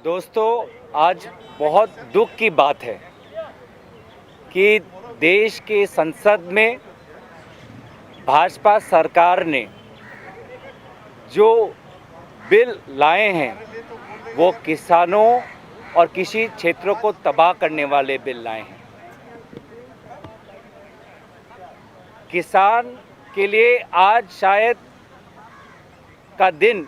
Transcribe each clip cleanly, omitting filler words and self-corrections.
दोस्तों, आज बहुत दुख की बात है कि देश के संसद में भाजपा सरकार ने जो बिल लाए हैं वो किसानों और कृषि क्षेत्रों को तबाह करने वाले बिल लाए हैं। किसान के लिए आज शायद का दिन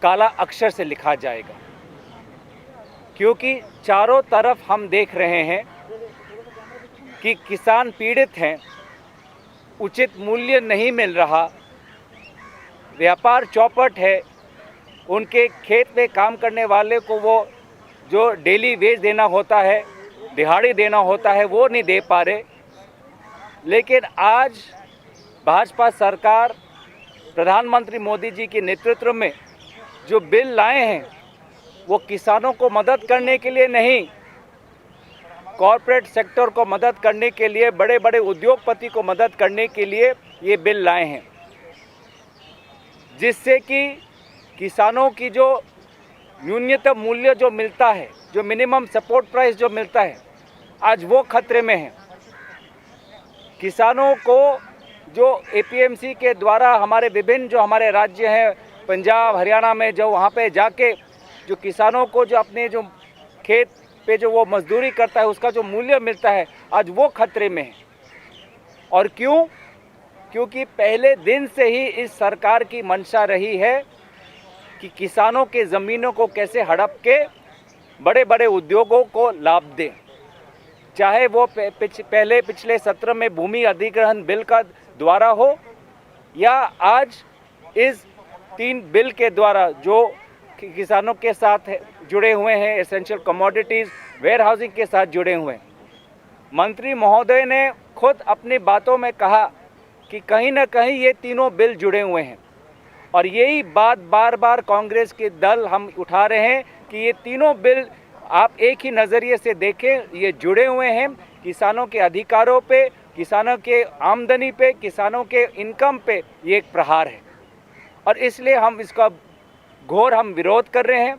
काला अक्षर से लिखा जाएगा, क्योंकि चारों तरफ हम देख रहे हैं कि किसान पीड़ित हैं, उचित मूल्य नहीं मिल रहा, व्यापार चौपट है, उनके खेत में काम करने वाले को वो जो डेली वेज देना होता है, दिहाड़ी देना होता है, वो नहीं दे पा रहे। लेकिन आज भाजपा सरकार प्रधानमंत्री मोदी जी के नेतृत्व में जो बिल लाए हैं वो किसानों को मदद करने के लिए नहीं, कॉरपोरेट सेक्टर को मदद करने के लिए, बड़े बड़े उद्योगपति को मदद करने के लिए ये बिल लाए हैं, जिससे कि किसानों की जो न्यूनतम मूल्य जो मिलता है, जो मिनिमम सपोर्ट प्राइस जो मिलता है, आज वो खतरे में है। किसानों को जो एपीएमसी के द्वारा हमारे विभिन्न जो हमारे राज्य हैं, पंजाब हरियाणा में, जो वहाँ पे जाके जो किसानों को जो अपने जो खेत पे जो वो मजदूरी करता है उसका जो मूल्य मिलता है, आज वो खतरे में है। और क्यों? क्योंकि पहले दिन से ही इस सरकार की मंशा रही है कि किसानों के ज़मीनों को कैसे हड़प के बड़े बड़े उद्योगों को लाभ दें, चाहे वो पिछले सत्र में भूमि अधिग्रहण बिल का द्वारा हो या आज इस 3 बिल के द्वारा जो किसानों के साथ जुड़े हुए हैं, एसेंशियल कमोडिटीज़ वेयर हाउसिंग के साथ जुड़े हुए हैं। मंत्री महोदय ने खुद अपनी बातों में कहा कि कहीं ना कहीं ये तीनों बिल जुड़े हुए हैं, और यही बात बार बार कांग्रेस के दल हम उठा रहे हैं कि ये तीनों बिल आप एक ही नज़रिए से देखें, ये जुड़े हुए हैं किसानों के अधिकारों पे, किसानों के आमदनी पे, किसानों के इनकम पे ये एक प्रहार है। और इसलिए हम इसका घोर विरोध कर रहे हैं।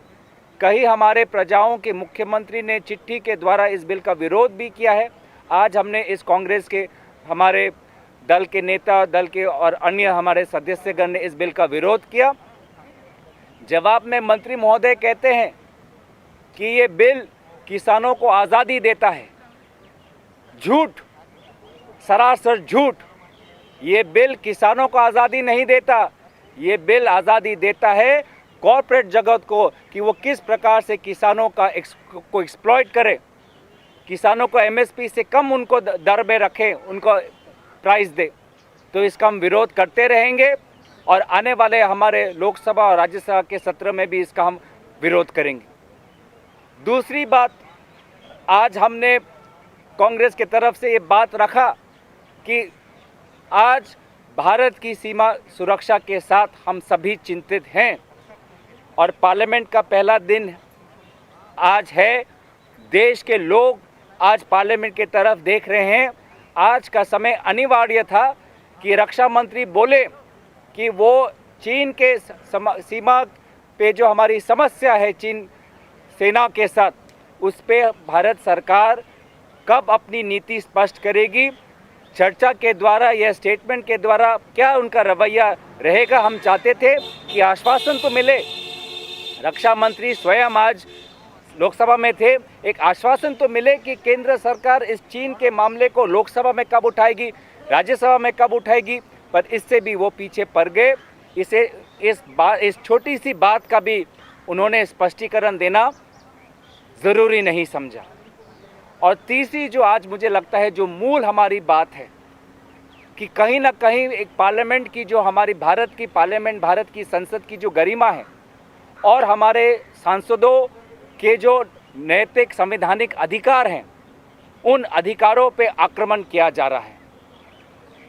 कहीं हमारे प्रजाओं के मुख्यमंत्री ने चिट्ठी के द्वारा इस बिल का विरोध भी किया है। आज हमने इस कांग्रेस के हमारे दल के नेता, दल के और अन्य हमारे सदस्यगण ने इस बिल का विरोध किया। जवाब में मंत्री महोदय कहते हैं कि ये बिल किसानों को आज़ादी देता है। झूठ, सरासर झूठ। ये बिल किसानों को आज़ादी नहीं देता, ये बिल आज़ादी देता है कॉरपोरेट जगत को कि वो किस प्रकार से किसानों को एक्सप्लॉइट करे, किसानों को एमएसपी से कम उनको दर में रखे, उनको प्राइस दे। तो इसका हम विरोध करते रहेंगे और आने वाले हमारे लोकसभा और राज्यसभा के सत्र में भी इसका हम विरोध करेंगे। दूसरी बात, आज हमने कांग्रेस की तरफ से ये बात रखा कि आज भारत की सीमा सुरक्षा के साथ हम सभी चिंतित हैं और पार्लियामेंट का पहला दिन आज है। देश के लोग आज पार्लियामेंट की तरफ देख रहे हैं। आज का समय अनिवार्य था कि रक्षा मंत्री बोले कि वो चीन के सीमा पे जो हमारी समस्या है चीन सेना के साथ, उस पे भारत सरकार कब अपनी नीति स्पष्ट करेगी, चर्चा के द्वारा या स्टेटमेंट के द्वारा क्या उनका रवैया रहेगा। हम चाहते थे कि आश्वासन तो मिले, रक्षा मंत्री स्वयं आज लोकसभा में थे, एक आश्वासन तो मिले कि केंद्र सरकार इस चीन के मामले को लोकसभा में कब उठाएगी, राज्यसभा में कब उठाएगी, पर इससे भी वो पीछे पड़ गए। इस छोटी सी बात का भी उन्होंने स्पष्टीकरण देना ज़रूरी नहीं समझा। और तीसरी जो आज मुझे लगता है जो मूल हमारी बात है कि कहीं ना कहीं एक पार्लियामेंट की जो हमारी भारत की पार्लियामेंट, भारत की संसद की जो गरिमा है और हमारे सांसदों के जो नैतिक संवैधानिक अधिकार हैं, उन अधिकारों पे आक्रमण किया जा रहा है।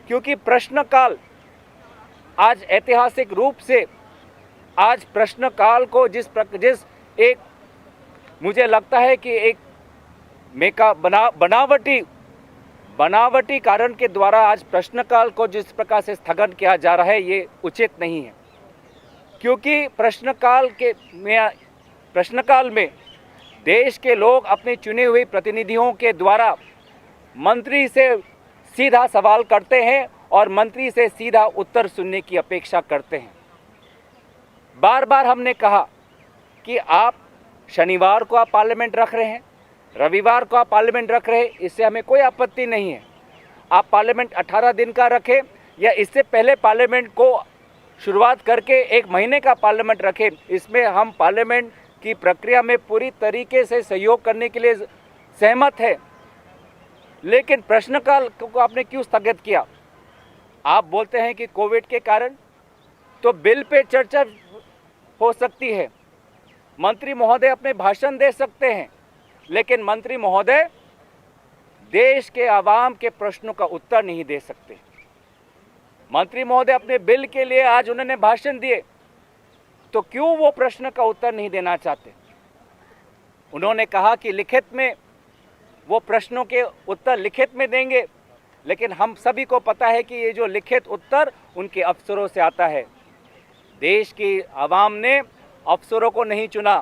क्योंकि प्रश्नकाल आज ऐतिहासिक रूप से आज प्रश्नकाल को जिस एक मुझे लगता है कि एक बनावटी कारण के द्वारा आज प्रश्नकाल को जिस प्रकार से स्थगन किया जा रहा है, ये उचित नहीं है। क्योंकि प्रश्नकाल में देश के लोग अपने चुने हुए प्रतिनिधियों के द्वारा मंत्री से सीधा सवाल करते हैं और मंत्री से सीधा उत्तर सुनने की अपेक्षा करते हैं। बार बार हमने कहा कि आप शनिवार को आप पार्लियामेंट रख रहे हैं, रविवार को आप पार्लियामेंट रख रहे हैं, इससे हमें कोई आपत्ति नहीं है। आप पार्लियामेंट 18 दिन का रखें या इससे पहले पार्लियामेंट को शुरुआत करके 1 महीने का पार्लियामेंट रखें, इसमें हम पार्लियामेंट की प्रक्रिया में पूरी तरीके से सहयोग करने के लिए सहमत है। लेकिन प्रश्नकाल को आपने क्यों स्थगित किया? आप बोलते हैं कि कोविड के कारण, तो बिल पे चर्चा हो सकती है, मंत्री महोदय अपने भाषण दे सकते हैं, लेकिन मंत्री महोदय देश के आवाम के प्रश्नों का उत्तर नहीं दे सकते। मंत्री महोदय अपने बिल के लिए आज उन्होंने भाषण दिए, तो क्यों वो प्रश्न का उत्तर नहीं देना चाहते? उन्होंने कहा कि लिखित में वो प्रश्नों के उत्तर लिखित में देंगे, लेकिन हम सभी को पता है कि ये जो लिखित उत्तर उनके अफसरों से आता है। देश की आवाम ने अफसरों को नहीं चुना,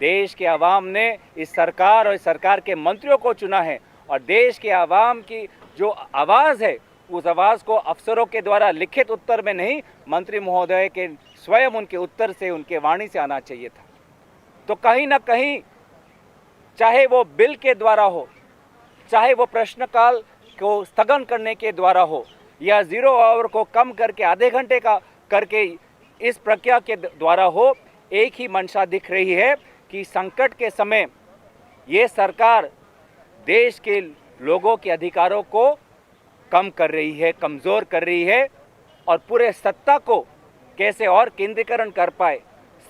देश के आवाम ने इस सरकार और इस सरकार के मंत्रियों को चुना है, और देश के आवाम की जो आवाज़ है उस आवाज़ को अफसरों के द्वारा लिखित उत्तर में नहीं, मंत्री महोदय के स्वयं उनके उत्तर से, उनके वाणी से आना चाहिए था। तो कहीं ना कहीं चाहे वो बिल के द्वारा हो, चाहे वो प्रश्नकाल को स्थगन करने के द्वारा हो, या 0 आवर को कम करके आधे घंटे का करके इस प्रक्रिया के द्वारा हो, एक ही मंशा दिख रही है कि संकट के समय ये सरकार देश के लोगों के अधिकारों को कम कर रही है, कमज़ोर कर रही है, और पूरे सत्ता को कैसे और केंद्रीकरण कर पाए,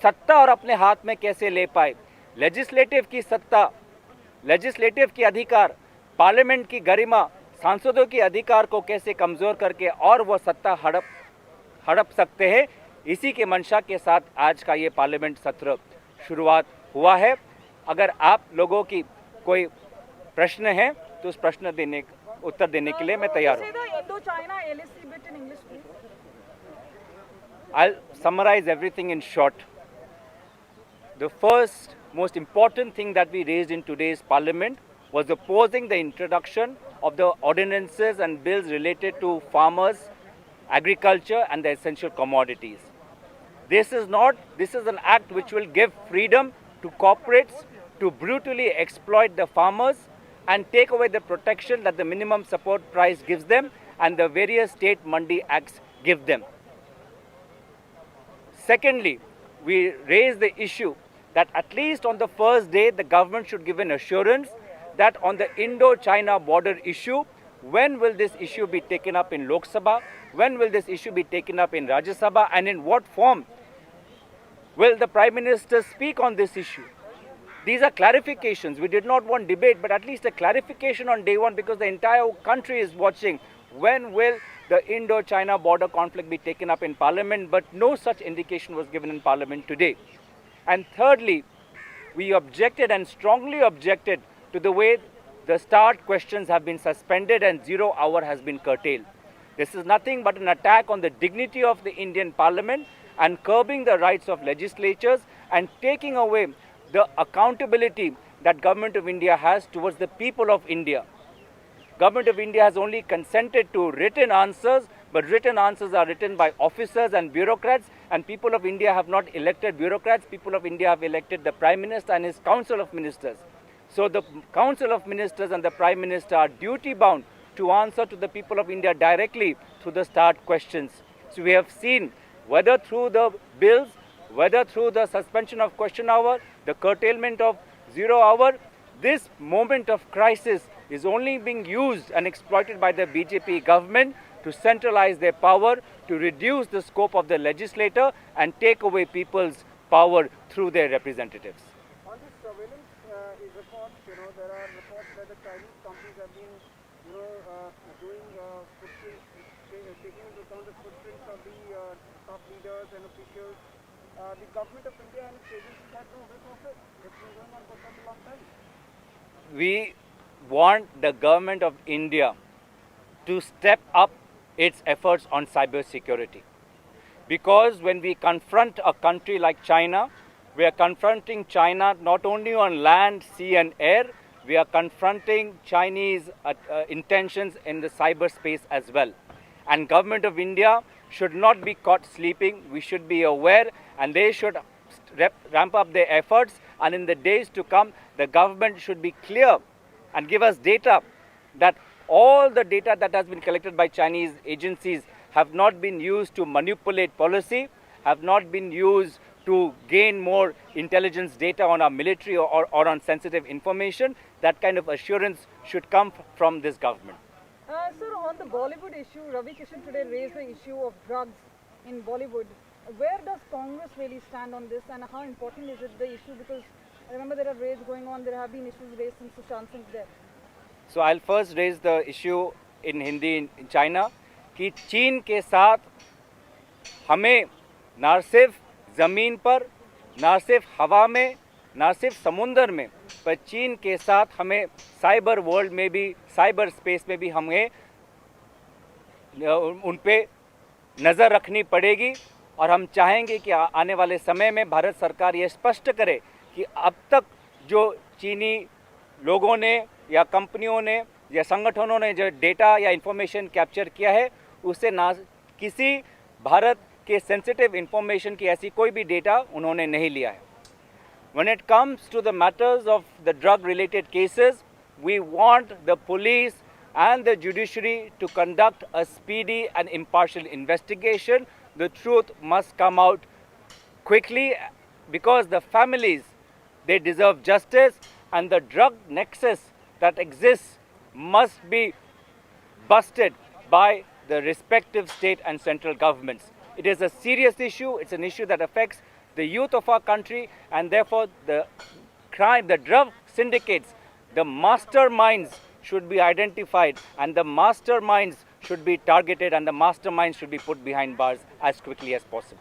सत्ता और अपने हाथ में कैसे ले पाए, लेजिस्लेटिव की सत्ता, लेजिस्लेटिव की अधिकार, पार्लियामेंट की गरिमा, सांसदों के अधिकार को कैसे कमज़ोर करके और वो सत्ता हड़प सकते हैं, इसी के मंशा के साथ आज का ये पार्लियामेंट सत्र शुरुआत हुआ है। अगर आप लोगों की कोई प्रश्न है तो उस प्रश्न उत्तर देने के लिए मैं तैयार हूँ। I'll summarize everything in short. The first most important thing that we raised in today's parliament was opposing the introduction of the ordinances and bills related to farmers, agriculture and the essential commodities. This is an act which will give freedom to corporates to brutally exploit the farmers and take away the protection that the minimum support price gives them and the various state mandi acts give them. Secondly, we raised the issue that at least on the first day, the government should give an assurance that on the Indo-China border issue, when will this issue be taken up in Lok Sabha? When will this issue be taken up in Rajya Sabha? And in what form will the Prime Minister speak on this issue? These are clarifications. We did not want debate, but at least a clarification on day one, because the entire country is watching. When will the Indo-China border conflict be taken up in Parliament? But no such indication was given in Parliament today. And thirdly, we objected and strongly objected to the way the start questions have been suspended and 0 hour has been curtailed. This is nothing but an attack on the dignity of the Indian Parliament and curbing the rights of legislatures and taking away the accountability that Government of India has towards the people of India. Government of India has only consented to written answers, but written answers are written by officers and bureaucrats, and people of India have not elected bureaucrats. People of India have elected the Prime Minister and his Council of Ministers. So the Council of Ministers and the Prime Minister are duty bound to answer to the people of India directly through the start questions. So we have seen, whether through the bills, whether through the suspension of question hour, the curtailment of 0 hour, this moment of crisis is only being used and exploited by the BJP government to centralize their power, to reduce the scope of the legislator and take away people's power through their representatives. On this surveillance reports, there are reports that the Chinese companies have been, doing footprints, taking into account the footprints of the top leaders and officials. The government of India and its agencies had no way of it. It's been going on for such a long time. We want the government of India to step up its efforts on cyber security. Because when we confront a country like China, We are confronting China not only on land, sea and air, we are confronting Chinese intentions in the cyberspace as well. And Government of India should not be caught sleeping. We should be aware and they should ramp up their efforts, and in the days to come, the government should be clear and give us data that all the data that has been collected by Chinese agencies have not been used to manipulate policy, have not been used to gain more intelligence data on our military or on sensitive information. That kind of assurance should come from this government. Sir, on the Bollywood issue, Ravi Kishan today raised the issue of drugs in Bollywood. Where does Congress really stand on this, and how important is it, the issue? Because I remember there are raids going on, there have been issues raised since Sushant Singh's death. So I'll first raise the issue in Hindi in China कि चीन के साथ हमें ना सिर्फ ज़मीन पर, ना सिर्फ हवा में, ना सिर्फ समुंदर में, पर चीन के साथ हमें साइबर वर्ल्ड में भी, साइबर स्पेस में भी हमें उन पे नज़र रखनी पड़ेगी। और हम चाहेंगे कि आने वाले समय में भारत सरकार ये स्पष्ट करे कि अब तक जो चीनी लोगों ने या कंपनियों ने या संगठनों ने जो डेटा या इंफॉर्मेशन कैप्चर किया है, उससे ना किसी भारत के सेंसिटिव इंफॉर्मेशन की ऐसी कोई भी डेटा उन्होंने नहीं लिया है। When it comes to the matters of the drug related cases, we want the police and the judiciary to conduct a speedy and impartial investigation. The truth must come out quickly because the families, they deserve justice, and the drug nexus that exists must be busted by the respective state and central governments. It is a serious issue. It's an issue that affects the youth of our country, and therefore the crime, the drug syndicates, the masterminds should be identified, and the masterminds should be targeted, and the masterminds should be put behind bars as quickly as possible.